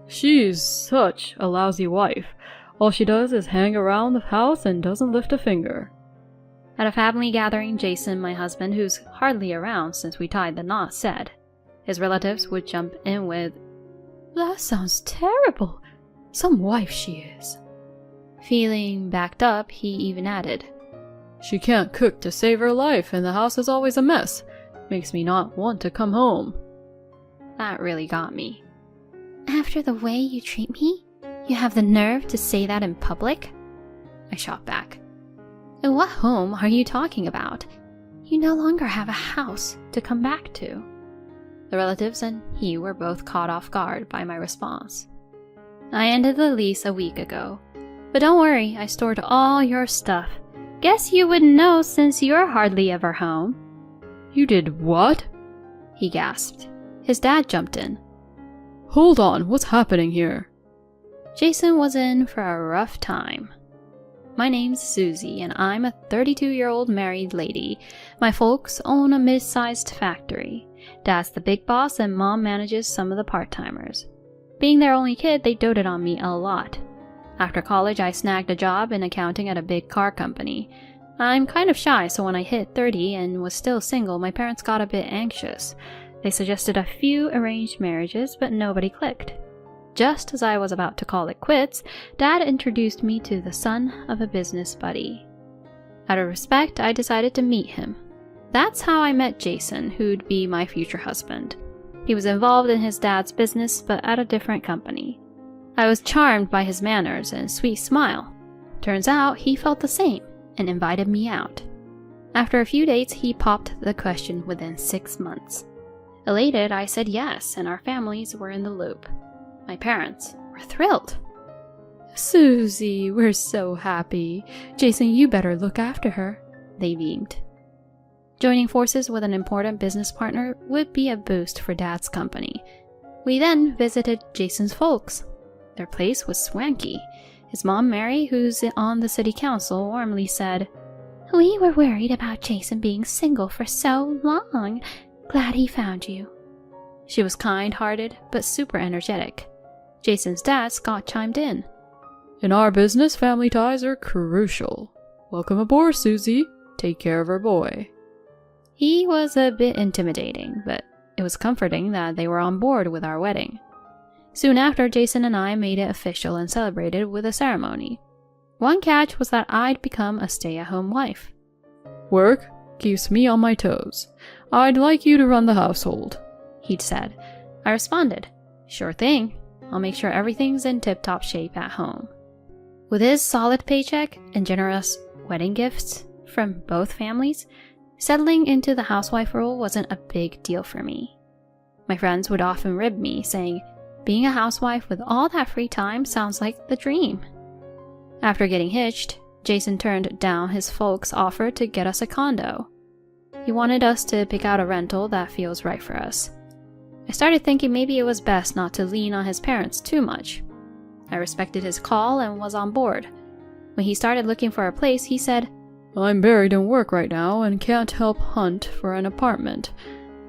She's such a lousy wife. All she does is hang around the house and doesn't lift a finger. At a family gathering, Jason, my husband, who's hardly around since we tied the knot, said. His relatives would jump in with, "That sounds terrible. Some wife she is." Feeling backed up, he even added, "She can't cook to save her life and the house is always a mess. Makes me not want to come home." That really got me. "After the way you treat me, you have the nerve to say that in public?" I shot back. "And what home are you talking about? You no longer have a house to come back to." The relatives and he were both caught off guard by my response. "I ended the lease a week ago. But don't worry, I stored all your stuff. Guess you wouldn't know since you're hardly ever home." "You did what?" he gasped. His dad jumped in. "Hold on, what's happening here?" Jason was in for a rough time. "My name's Susie, and I'm a 32-year-old married lady. My folks own a mid-sized factory. Dad's the big boss, and Mom manages some of the part-timers. Being their only kid, they doted on me a lot. After college, I snagged a job in accounting at a big car company. I'm kind of shy, so when I hit 30 and was still single, my parents got a bit anxious. They suggested a few arranged marriages, but nobody clicked. Just as I was about to call it quits, Dad introduced me to the son of a business buddy. Out of respect, I decided to meet him. That's how I met Jason, who'd be my future husband. He was involved in his dad's business, but at a different company. I was charmed by his manners and sweet smile. Turns out he felt the same and invited me out. After a few dates, he popped the question within 6 months. Elated, I said yes, and our families were in the loop. My parents were thrilled. "Susie, we're so happy. Jason, you better look after her," they beamed. Joining forces with an important business partner would be a boost for Dad's company. We then visited Jason's folks. Their place was swanky. His mom, Mary, who's on the city council, warmly said, "We were worried about Jason being single for so long. Glad he found you." She was kind-hearted, but super energetic. Jason's dad, Scott, chimed in. "In our business, family ties are crucial. Welcome aboard, Susie. Take care of our boy." He was a bit intimidating, but it was comforting that they were on board with our wedding. Soon after, Jason and I made it official and celebrated with a ceremony. One catch was that I'd become a stay-at-home wife. "Work keeps me on my toes. I'd like you to run the household," he'd said. I responded, "Sure thing. I'll make sure everything's in tip-top shape at home." With his solid paycheck and generous wedding gifts from both families, settling into the housewife role wasn't a big deal for me. My friends would often rib me, saying, "Being a housewife with all that free time sounds like the dream." After getting hitched, Jason turned down his folks' offer to get us a condo. He wanted us to pick out a rental that feels right for us. I started thinking maybe it was best not to lean on his parents too much. I respected his call and was on board. When he started looking for a place, he said, "I'm buried in work right now and can't help hunt for an apartment.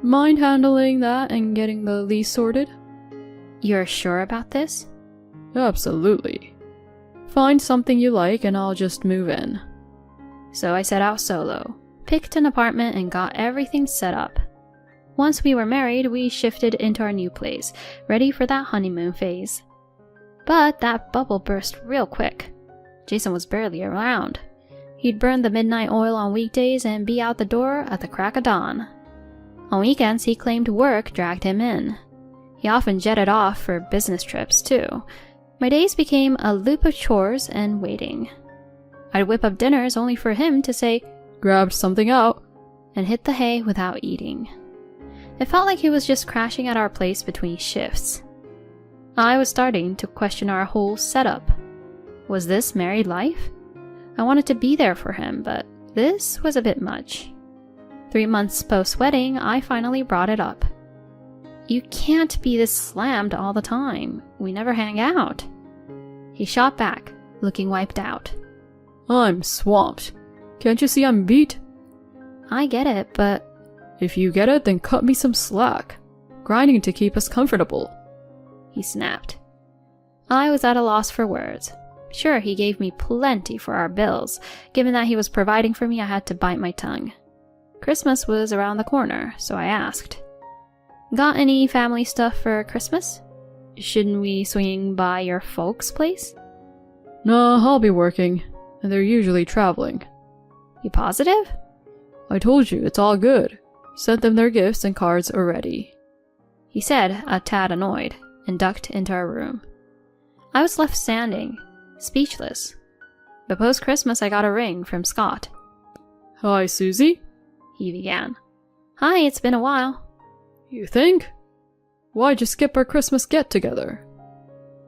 Mind handling that and getting the lease sorted?" "You're sure about this?" "Absolutely. Find something you like and I'll just move in." So I set out solo, picked an apartment and got everything set up. Once we were married, we shifted into our new place, ready for that honeymoon phase. But that bubble burst real quick. Jason was barely around. He'd burn the midnight oil on weekdays and be out the door at the crack of dawn. On weekends, he claimed work dragged him in. He often jetted off for business trips, too. My days became a loop of chores and waiting. I'd whip up dinners only for him to say, "Grabbed something out," and hit the hay without eating. It felt like he was just crashing at our place between shifts. I was starting to question our whole setup. Was this married life? I wanted to be there for him, but this was a bit much. 3 months post-wedding, I finally brought it up. "You can't be this slammed all the time. We never hang out." He shot back, looking wiped out. "I'm swamped. Can't you see I'm beat?" "I get it, but..." "If you get it, then cut me some slack. Grinding to keep us comfortable." He snapped. I was at a loss for words. Sure, he gave me plenty for our bills. Given that he was providing for me, I had to bite my tongue. Christmas was around the corner, so I asked, "Got any family stuff for Christmas? Shouldn't we swing by your folks' place?" No, I'll be working, and they're usually traveling. You positive? I told you, it's all good. Sent them their gifts and cards already. He said, a tad annoyed, and ducked into our room. I was left standing, speechless. But post-Christmas I got a ring from Scott. Hi, Susie? He began. Hi, it's been a while. You think? Why'd you skip our Christmas get-together?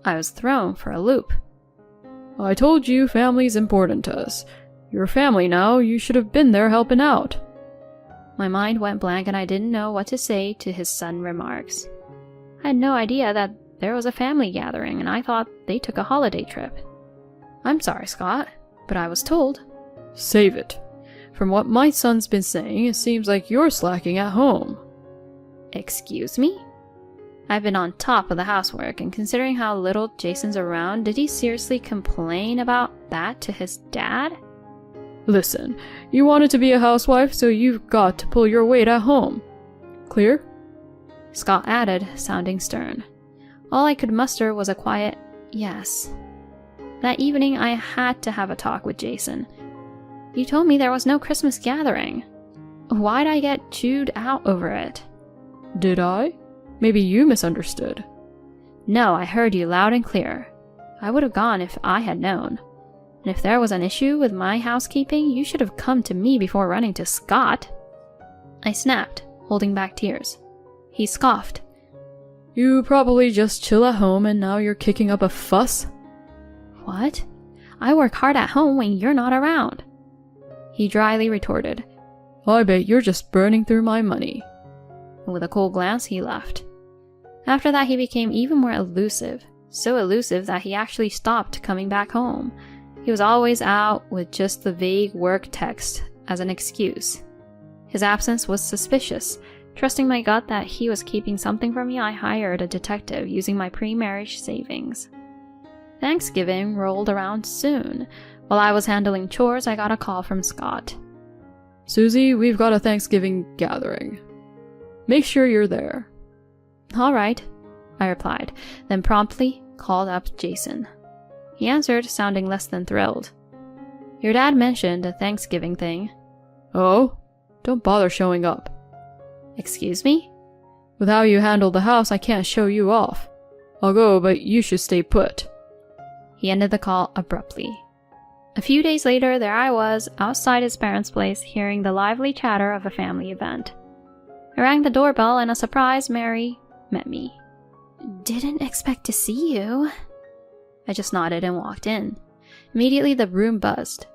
I was thrown for a loop. I told you family's important to us. You're family now, you should have been there helping out. My mind went blank and I didn't know what to say to his sudden remarks. I had no idea that there was a family gathering and I thought they took a holiday trip. I'm sorry, Scott, but I was told. Save it. From what my son's been saying, it seems like you're slacking at home. Excuse me? I've been on top of the housework, and considering how little Jason's around, did he seriously complain about that to his dad? Listen, you wanted to be a housewife, so you've got to pull your weight at home. Clear? Scott added, sounding stern. All I could muster was a quiet yes. That evening, I had to have a talk with Jason. You told me there was no Christmas gathering. Why'd I get chewed out over it? Did I? Maybe you misunderstood. No, I heard you loud and clear. I would have gone if I had known. And if there was an issue with my housekeeping, you should have come to me before running to Scott. I snapped, holding back tears. He scoffed. You probably just chill at home and now you're kicking up a fuss? What? I work hard at home when you're not around. He dryly retorted. I bet you're just burning through my money. And with a cold glance, he left. After that, he became even more elusive. So elusive that he actually stopped coming back home. He was always out with just the vague work text as an excuse. His absence was suspicious. Trusting my gut that he was keeping something from me, I hired a detective using my pre-marriage savings. Thanksgiving rolled around soon. While I was handling chores, I got a call from Scott. Susie, we've got a Thanksgiving gathering. Make sure you're there. All right, I replied, then promptly called up Jason. He answered, sounding less than thrilled. Your dad mentioned a Thanksgiving thing. Oh? Don't bother showing up. Excuse me? With how you handle the house, I can't show you off. I'll go, but you should stay put. He ended the call abruptly. A few days later, there I was, outside his parents' place, hearing the lively chatter of a family event. I rang the doorbell and a surprised Mary met me. Didn't expect to see you. I just nodded and walked in. Immediately the room buzzed.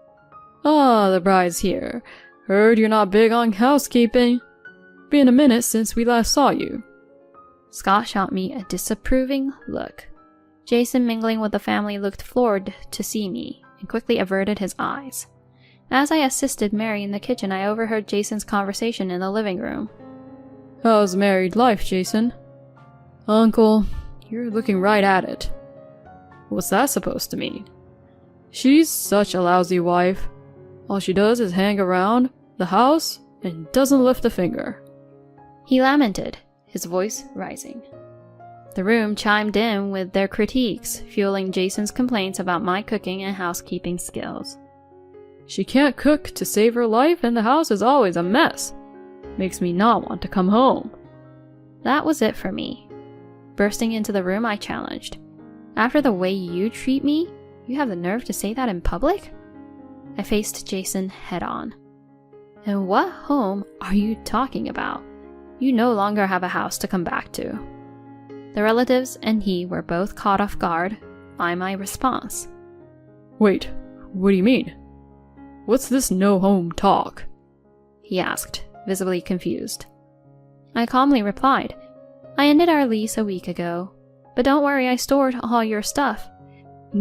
Ah, the bride's here. Heard you're not big on housekeeping. Been a minute since we last saw you. Scott shot me a disapproving look. Jason, mingling with the family, looked floored to see me and quickly averted his eyes. As I assisted Mary in the kitchen, I overheard Jason's conversation in the living room. How's married life, Jason? Uncle, you're looking right at it. What's that supposed to mean? She's such a lousy wife. All she does is hang around the house and doesn't lift a finger. He lamented, his voice rising. The room chimed in with their critiques, fueling Jason's complaints about my cooking and housekeeping skills. She can't cook to save her life and the house is always a mess. Makes me not want to come home. That was it for me. Bursting into the room, I challenged. After the way you treat me, you have the nerve to say that in public? I faced Jason head on. And what home are you talking about? You no longer have a house to come back to. The relatives and he were both caught off guard by my response. Wait, what do you mean? What's this no home talk? He asked, visibly confused. I calmly replied, I ended our lease a week ago, but don't worry, I stored all your stuff.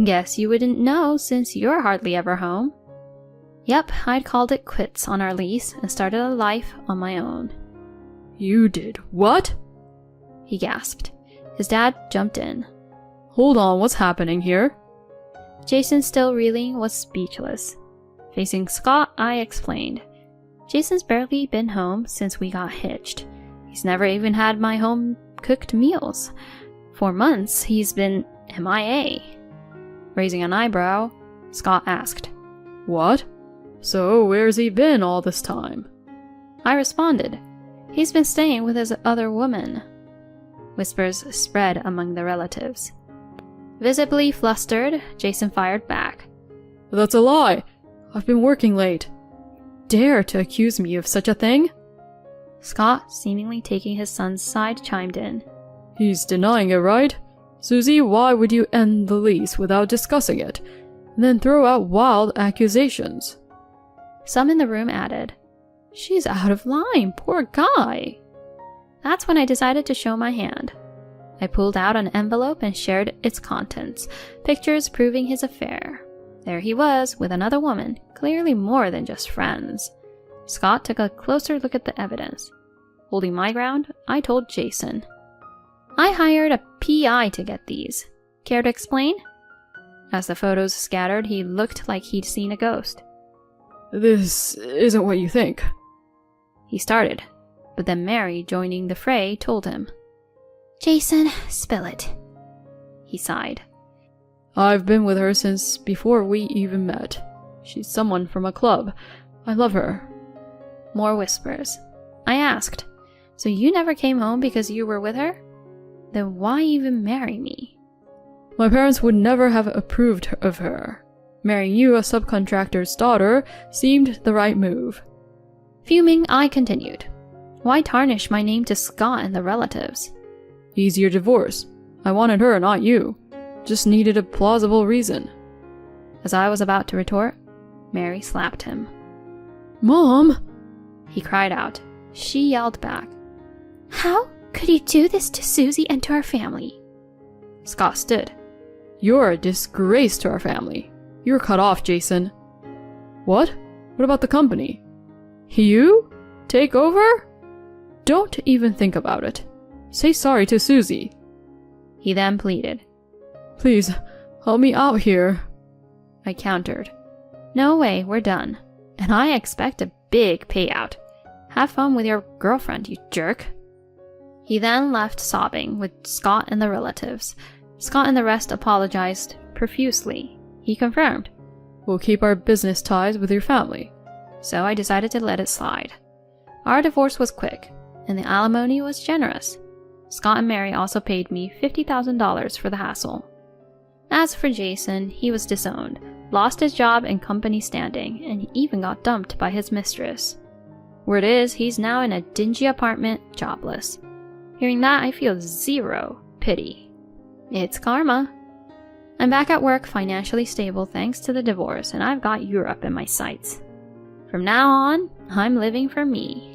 Guess you wouldn't know since you're hardly ever home. Yep, I'd called it quits on our lease and started a life on my own. You did what? He gasped. His dad jumped in. Hold on, what's happening here? Jason, still reeling, was speechless. Facing Scott, I explained. Jason's barely been home since we got hitched. He's never even had my home-cooked meals. For months, he's been MIA. Raising an eyebrow, Scott asked, What? So where's he been all this time? I responded, He's been staying with his other woman. Whispers spread among the relatives. Visibly flustered, Jason fired back. That's a lie! I've been working late. Dare to accuse me of such a thing? Scott, seemingly taking his son's side, chimed in. He's denying it, right? Susie, why would you end the lease without discussing it, and then throw out wild accusations? Some in the room added, She's out of line, poor guy. That's when I decided to show my hand. I pulled out an envelope and shared its contents, pictures proving his affair. There he was, with another woman, clearly more than just friends. Scott took a closer look at the evidence. Holding my ground, I told Jason. I hired a PI to get these. Care to explain? As the photos scattered, he looked like he'd seen a ghost. This isn't what you think. He started, but then Mary, joining the fray, told him. Jason, spill it. He sighed. I've been with her since before we even met. She's someone from a club. I love her. More whispers. I asked, So you never came home because you were with her? Then why even marry me? My parents would never have approved of her. Marrying you, a subcontractor's daughter, seemed the right move. Fuming, I continued. Why tarnish my name to Scott and the relatives? Easier divorce. I wanted her, not you. Just needed a plausible reason. As I was about to retort, Mary slapped him. Mom! He cried out. She yelled back. How could you do this to Susie and to our family? Scott stood. You're a disgrace to our family. You're cut off, Jason. What? What about the company? You? Take over? Don't even think about it. Say sorry to Susie. He then pleaded. Please, help me out here. I countered. No way, we're done. And I expect a big payout. Have fun with your girlfriend, you jerk. He then left sobbing with Scott and the relatives. Scott and the rest apologized profusely. He confirmed. We'll keep our business ties with your family. So I decided to let it slide. Our divorce was quick, and the alimony was generous. Scott and Mary also paid me $50,000 for the hassle. As for Jason, he was disowned, lost his job and company standing, and he even got dumped by his mistress. Word is, he's now in a dingy apartment, jobless. Hearing that, I feel zero pity. It's karma. I'm back at work, financially stable thanks to the divorce, and I've got Europe in my sights. From now on, I'm living for me.